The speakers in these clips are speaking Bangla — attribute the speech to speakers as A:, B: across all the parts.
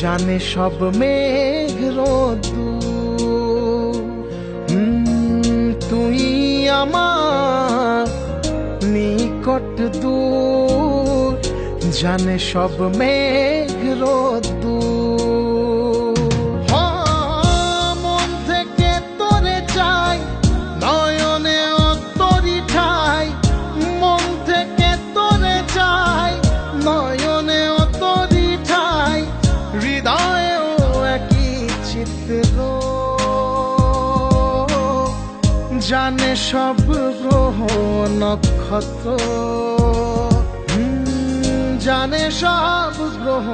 A: জানে সব মেঘ রোদ্দুর। তুই আমার নিকট দূর, জানে সব মেঘ রোদ্দুর। মন থেকে তোরে চাই, নয়নে তোরি ঠাই। মন থেকে তোরে চাই, নয়নে তোরি ঠাই। হৃদয়েও একই চিত্র, জানে সব গ্রহ নক্ষত্র। জানে সব গ্রহ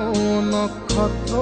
A: নক্ষত্র।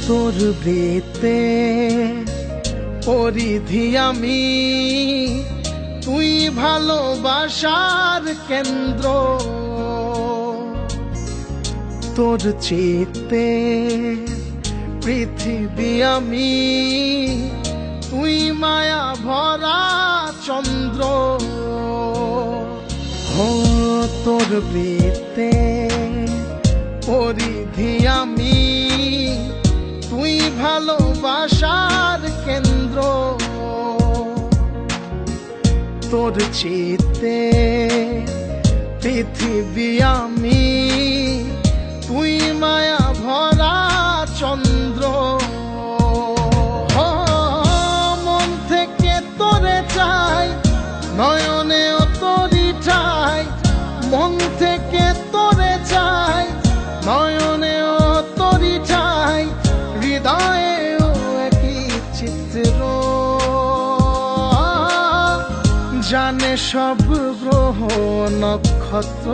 A: তোর বৃত্তে পরিধি আমি, তুই ভালোবাসার কেন্দ্র। তোর চিত্তে পৃথিবী আমি, তুই মায়া ভরা চন্দ্র। তোর বৃত্তে পরিধি আমি, তুই ভালোবাসার কেন্দ্র। তোর চিত্তে পৃথিবী আমি, তুই মায়া ভরা চন্দ্র। মন থেকে তোরে চাই, নয়নে তোরি ঠাই। মন থেকে তোরে চাই, নয়নে তোরি ঠাই। হৃদয়েও একই চিত্র, জানে সব গ্রহ নক্ষত্র।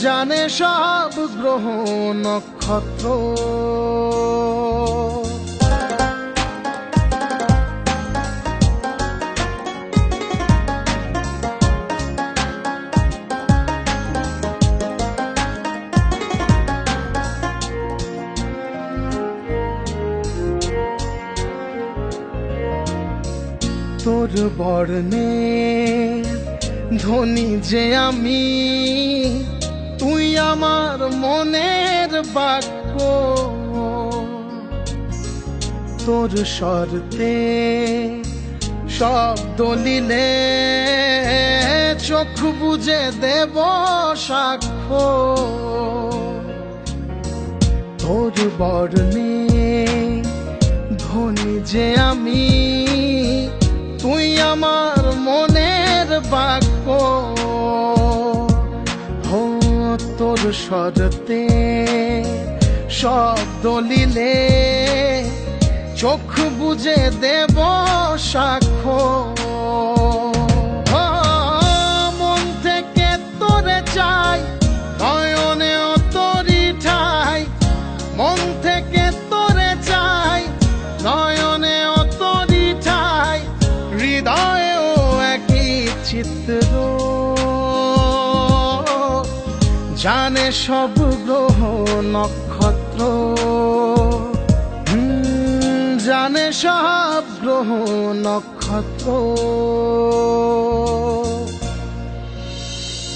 A: জানে সব গ্রহ নক্ষত্র। তোর বর্ণে ধ্বনি যে আমি, তুই আমার মনের বাক্য। তোর শর্তে শব্দ লিলে, চোখ বুজে দেব সাক্ষ্য। তোর বর্ণে ধ্বনি যে আমি, তুই আমার মনের বাক্য। তোর শর্তে শব্দ লিলে, চোখ বুজে দেব সাক্ষ্য। মন থেকে তোরে চাই, নয়নে তোরি ঠাই। মন থেকে তোরে চাই, নয়নে তোরি ঠাই। হৃদয়েও একই চিত্র, জানে সব গ্রহ নক্ষত্র। জানে সব গ্রহ নক্ষত্র।